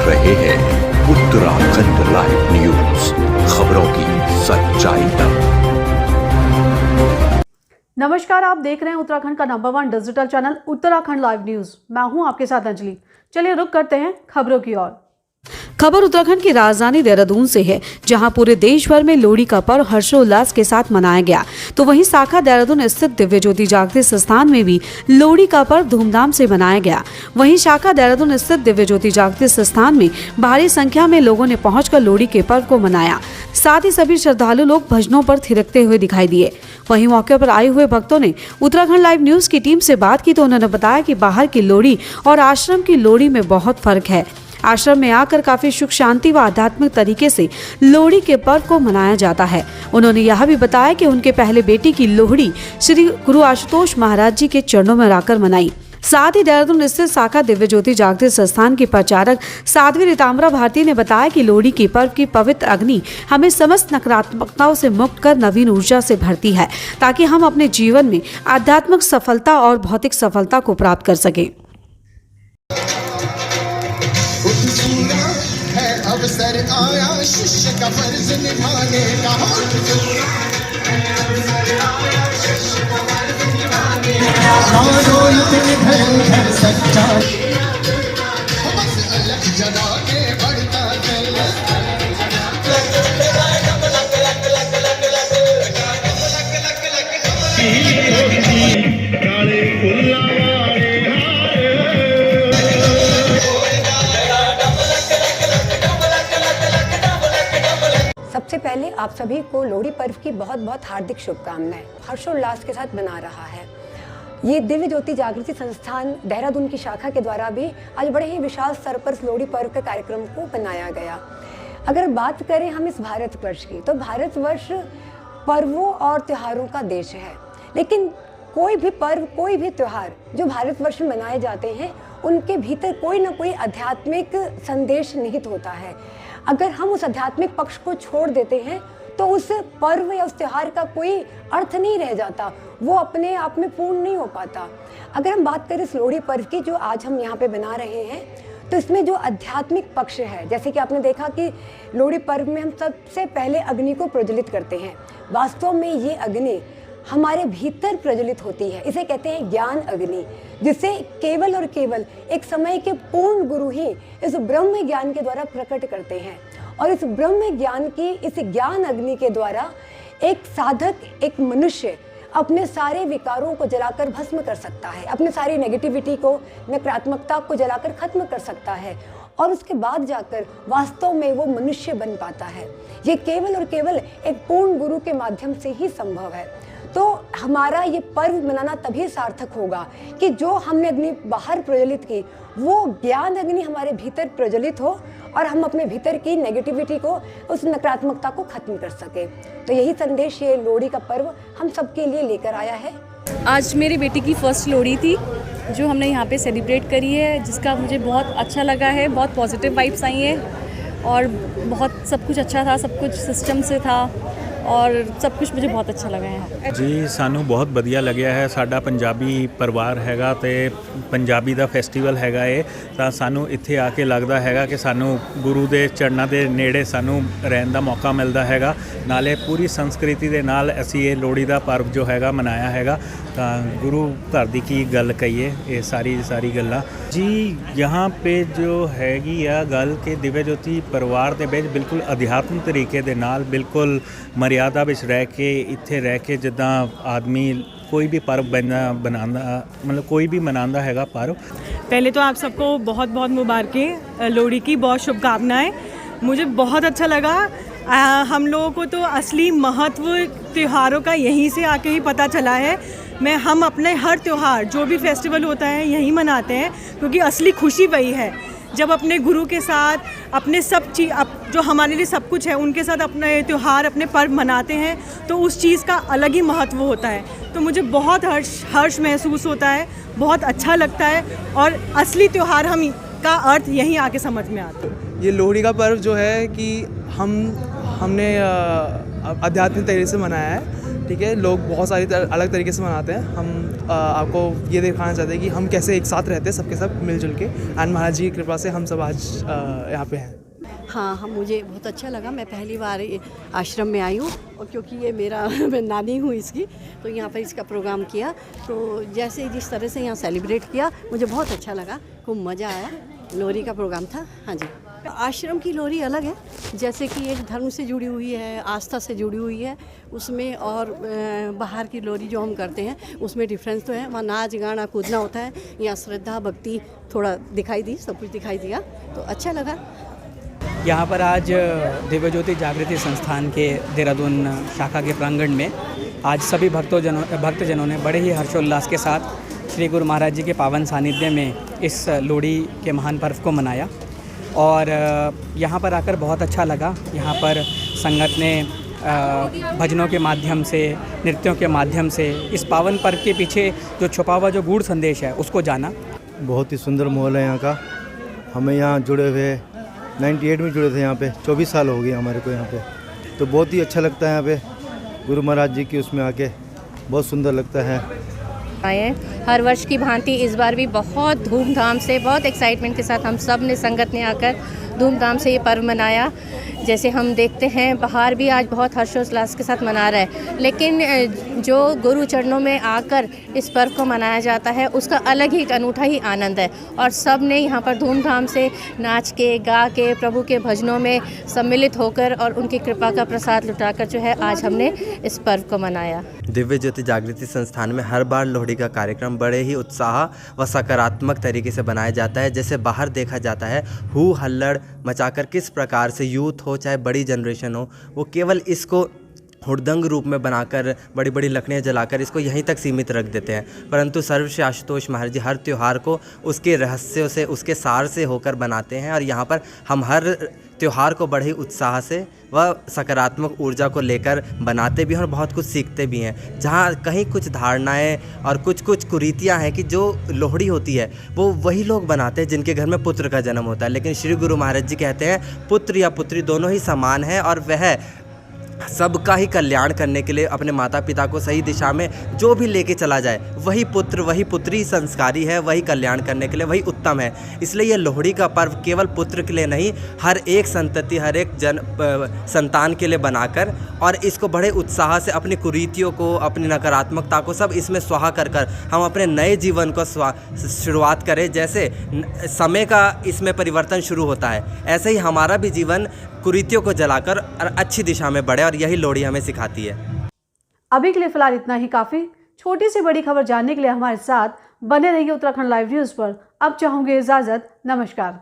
रहे हैं Uttarakhand live news, खबरों की सच्चाई तक। नमस्कार, आप देख रहे हैं उत्तराखंड का number 1 digital channel Uttarakhand live news. मैं हूं आपके साथ अंजलि। चलिए रुक करते हैं खबरों की ओर। खबर उत्तराखंड की राजधानी देहरादून से है, जहां पूरे देश भर में लोहड़ी का पर्व हर्षोल्लास के साथ मनाया गया। तो वहीं शाखा देहरादून स्थित दिव्य ज्योति जागृति संस्थान में भी लोहड़ी का पर्व धूमधाम से मनाया गया। वहीं शाखा देहरादून स्थित दिव्य ज्योति जागृति संस्थान में भारी संख्या में लोगों ने पहुंचकर लोहड़ी के पर्व को मनाया। साथ ही सभी श्रद्धालु लोग भजनों पर थिरकते हुए दिखाई दिए। वहीं मौके पर आए हुए भक्तों ने उत्तराखंड लाइव न्यूज की टीम से बात की तो उन्होंने बताया कि बाहर की लोहड़ी और आश्रम की लोहड़ी में बहुत फर्क है। आश्रम में आकर काफी सुख शांति व आध्यात्मिक तरीके से लोहड़ी के पर्व को मनाया जाता है। उन्होंने यह भी बताया कि उनके पहले बेटी की लोहड़ी श्री गुरु आशुतोष महाराज जी के चरणों में रखकर मनाई। साथ ही देहरादून स्थित शाखा दिव्य ज्योति जागृति संस्थान की प्रचारक साध्वी रीताम्बरा भारती ने बताया कि लोहड़ी की पर्व की पवित्र अग्नि हमें समस्त नकारात्मकताओं से मुक्त कर नवीन ऊर्जा से भरती है, ताकि हम अपने जीवन में आध्यात्मिक सफलता और भौतिक सफलता को प्राप्त कर सके। अवसर आया शिष्य का फर्ज निभाने का, सच्चा अलग जगा के बढ़ता सबसे पहले आप सभी को लोहड़ी पर्व की बहुत बहुत हार्दिक शुभकामनाएं। हर्षोल्लास के साथ मना रहा है। ये दिव्य ज्योति जागृति संस्थान देहरादून की शाखा के द्वारा भी आज बड़े ही विशाल स्तर पर लोहड़ी पर्व के कार्यक्रम को बनाया गया। अगर बात करें हम इस भारतवर्ष की, तो भारतवर्ष पर्वों और त्योहारों का देश है। लेकिन कोई भी पर्व, कोई भी त्योहार जो भारतवर्ष में मनाए जाते हैं, उनके भीतर कोई ना कोई आध्यात्मिक संदेश निहित होता है। अगर हम उस आध्यात्मिक पक्ष को छोड़ देते हैं तो उस पर्व या उस त्योहार का कोई अर्थ नहीं रह जाता, वो अपने आप में पूर्ण नहीं हो पाता। अगर हम बात करें इस लोहड़ी पर्व की जो आज हम यहाँ पे बना रहे हैं, तो इसमें जो आध्यात्मिक पक्ष है, जैसे कि आपने देखा कि लोहड़ी पर्व में हम सबसे पहले अग्नि को प्रज्वलित करते हैं। वास्तव में ये अग्नि हमारे भीतर प्रज्वलित होती है। इसे कहते हैं ज्ञान अग्नि, जिसे केवल और केवल एक समय के पूर्ण गुरु ही इस ब्रह्म ज्ञान के द्वारा प्रकट करते हैं। और इस ब्रह्म ज्ञान की, इस ज्ञान अग्नि के द्वारा एक साधक, एक मनुष्य अपने सारे विकारों को जलाकर भस्म कर सकता है, अपने सारी नेगेटिविटी को, नकारात्मकता को जलाकर खत्म कर सकता है, और उसके बाद जाकर वास्तव में वो मनुष्य बन पाता है। ये केवल और केवल एक पूर्ण गुरु के माध्यम से ही संभव है। तो हमारा ये पर्व मनाना तभी सार्थक होगा कि जो हमने अग्नि बाहर प्रज्वलित की, वो ज्ञान अग्नि हमारे भीतर प्रज्वलित हो और हम अपने भीतर की नेगेटिविटी को, उस नकारात्मकता को खत्म कर सके। तो यही संदेश ये लोहड़ी का पर्व हम सबके लिए लेकर आया है। आज मेरी बेटी की फर्स्ट लोहड़ी थी जो हमने यहाँ पे सेलिब्रेट करी है, जिसका मुझे बहुत अच्छा लगा है। बहुत पॉजिटिव वाइब्स आई हैं और बहुत सब कुछ अच्छा था, सब कुछ सिस्टम से था और सब कुछ मुझे बहुत अच्छा लगा है जी। सानू बहुत बढ़िया लग्या है। साडा पंजाबी परिवार हैगा ते पंजाबी दा फैसटीवल हैगा ये, ਤਾਂ ਸਾਨੂੰ ਇੱਥੇ ਆ ਕੇ ਲੱਗਦਾ ਹੈਗਾ ਕਿ ਸਾਨੂੰ ਗੁਰੂ ਦੇ ਚਰਨਾਂ ਦੇ ਨੇੜੇ ਸਾਨੂੰ ਰਹਿਣ ਦਾ ਮੌਕਾ ਮਿਲਦਾ ਹੈਗਾ। ਨਾਲੇ ਪੂਰੀ ਸੰਸਕ੍ਰਿਤੀ ਦੇ ਨਾਲ ਅਸੀਂ ਇਹ ਲੋਹੜੀ ਦਾ ਪਰਵ ਜੋ ਹੈਗਾ ਮਨਾਇਆ ਹੈਗਾ। ਤਾਂ ਗੁਰੂ ਘਰ ਦੀ ਕੀ ਗੱਲ ਕਹੀਏ, ਇਹ ਸਾਰੀ ਗੱਲਾਂ ਜੀ। यहाँ पे जो हैगी आ गल कि दिव्य ज्योति परिवार ਦੇ ਵਿੱਚ ਬਿਲਕੁਲ ਅਧਿਆਤਮਿਕ ਤਰੀਕੇ ਦੇ ਨਾਲ, ਬਿਲकुल ਮਰਿਆਦਾ ਵਿੱਚ ਰਹਿ ਕੇ, ਇੱਥੇ ਰਹਿ ਕੇ ਜਿੱਦਾਂ ਆਦਮੀ कोई भी पर्व बनाना, मतलब कोई भी मनाना हैगा पर्व। पहले तो आप सबको बहुत बहुत मुबारकें, लोहड़ी की बहुत शुभकामनाएं। मुझे बहुत अच्छा लगा। हम लोगों को तो असली महत्व त्योहारों का यहीं से आके ही पता चला है। हम अपने हर त्यौहार, जो भी फेस्टिवल होता है, यहीं मनाते हैं, क्योंकि असली खुशी वही है जब अपने गुरु के साथ, अपने सब चीज़, जो हमारे लिए सब कुछ है, उनके साथ अपने त्यौहार, अपने पर्व मनाते हैं, तो उस चीज़ का अलग ही महत्व होता है। तो मुझे बहुत हर्ष महसूस होता है, बहुत अच्छा लगता है और असली त्यौहार हम का अर्थ यहीं आके समझ में आता है। ये लोहड़ी का पर्व जो है कि हमने आध्यात्मिक तरीके से मनाया है। ठीक है, लोग बहुत सारी अलग तरीके से मनाते हैं। हम आपको ये दिखाना चाहते हैं कि हम कैसे एक साथ रहते हैं सबके सब मिलजुल के, एंड महाराज जी की कृपा से हम सब आज यहाँ पे हैं। हाँ, मुझे बहुत अच्छा लगा। मैं पहली बार आश्रम में आई हूँ, और क्योंकि ये मेरा मैं नानी हूँ इसकी, तो यहाँ पर इसका प्रोग्राम किया, तो जैसे जिस तरह से यहाँ सेलिब्रेट किया मुझे बहुत अच्छा लगा, खूब मज़ा आया। लोहड़ी का प्रोग्राम था। हाँ जी, आश्रम की लोहड़ी अलग है, जैसे कि एक धर्म से जुड़ी हुई है, आस्था से जुड़ी हुई है उसमें, और बाहर की लोहड़ी जो हम करते हैं उसमें डिफरेंस तो है। वहाँ नाच गाना कूदना होता है, यहाँ श्रद्धा भक्ति थोड़ा दिखाई दी, सब कुछ दिखाई दिया, तो अच्छा लगा। यहाँ पर आज दिव्य ज्योति जागृति संस्थान के देहरादून शाखा के प्रांगण में आज सभी भक्तजनों ने बड़े ही हर्षोल्लास के साथ श्री गुरु महाराज जी के पावन सानिध्य में इस लोहड़ी के महान पर्व को मनाया, और यहाँ पर आकर बहुत अच्छा लगा। यहाँ पर संगत ने भजनों के माध्यम से, नृत्यों के माध्यम से इस पावन पर्व के पीछे जो छुपा हुआ जो गूढ़ संदेश है उसको जाना। बहुत ही सुंदर माहौल है यहाँ का। हमें यहाँ जुड़े हुए 98 में जुड़े थे, यहाँ पे 24 साल हो गए हमारे को यहाँ पे, तो बहुत ही अच्छा लगता है यहाँ पे गुरु महाराज जी की उसमें आके, बहुत सुंदर लगता है। आए हर वर्ष की भांति इस बार भी बहुत धूमधाम से, बहुत एक्साइटमेंट के साथ हम सब ने संगत ने आकर धूमधाम से ये पर्व मनाया। जैसे हम देखते हैं बाहर भी आज बहुत हर्षोल्लास के साथ मना रहा है, लेकिन जो गुरु चरणों में आकर इस पर्व को मनाया जाता है उसका अलग ही अनूठा ही आनंद है, और सब ने यहाँ पर धूमधाम से नाच के गा के प्रभु के भजनों में सम्मिलित होकर और उनकी कृपा का प्रसाद लुटाकर जो है आज हमने इस पर्व को मनाया। दिव्य ज्योति जागृति संस्थान में हर बार लोहड़ी का कार्यक्रम बड़े ही उत्साह व सकारात्मक तरीके से बनाया जाता है। जैसे बाहर देखा जाता है हू हल्लड़ मचाकर किस प्रकार से यूथ हो चाहे बड़ी जनरेशन हो, वो केवल इसको हुड़दंग रूप में बनाकर बड़ी बड़ी लकड़ियाँ जलाकर इसको यहीं तक सीमित रख देते हैं, परंतु सर्वश्री आशुतोष महाराज जी हर त्यौहार को उसके रहस्यों से, उसके सार से होकर बनाते हैं, और यहाँ पर हम हर त्यौहार को बड़े ही उत्साह से व सकारात्मक ऊर्जा को लेकर बनाते भी हैं और बहुत कुछ सीखते भी हैं। जहाँ कहीं कुछ धारणाएं और कुछ कुरीतियाँ हैं कि जो लोहड़ी होती है वो वही लोग बनाते हैं जिनके घर में पुत्र का जन्म होता है, लेकिन श्री गुरु महाराज जी कहते हैं पुत्र या पुत्री दोनों ही समान हैं, और वह सबका ही कल्याण करने के लिए अपने माता पिता को सही दिशा में जो भी लेके चला जाए वही पुत्र वही पुत्री संस्कारी है, वही कल्याण करने के लिए वही उत्तम है। इसलिए ये लोहड़ी का पर्व केवल पुत्र के लिए नहीं, हर एक संतति, हर एक संतान के लिए बनाकर और इसको बड़े उत्साह से अपनी कुरीतियों को, अपनी नकारात्मकता को सब इसमें स्वाहा कर हम अपने नए जीवन को शुरुआत करें। जैसे समय का इसमें परिवर्तन शुरू होता है, ऐसे ही हमारा भी जीवन कुरीतियों को जलाकर अच्छी दिशा में बढ़े, और यही लोहड़ी हमें सिखाती है। अभी के लिए फिलहाल इतना ही काफ़ी। छोटी सी बड़ी खबर जानने के लिए हमारे साथ बने रहिए उत्तराखंड लाइव न्यूज़ पर। अब चाहूँगी इजाज़त, नमस्कार।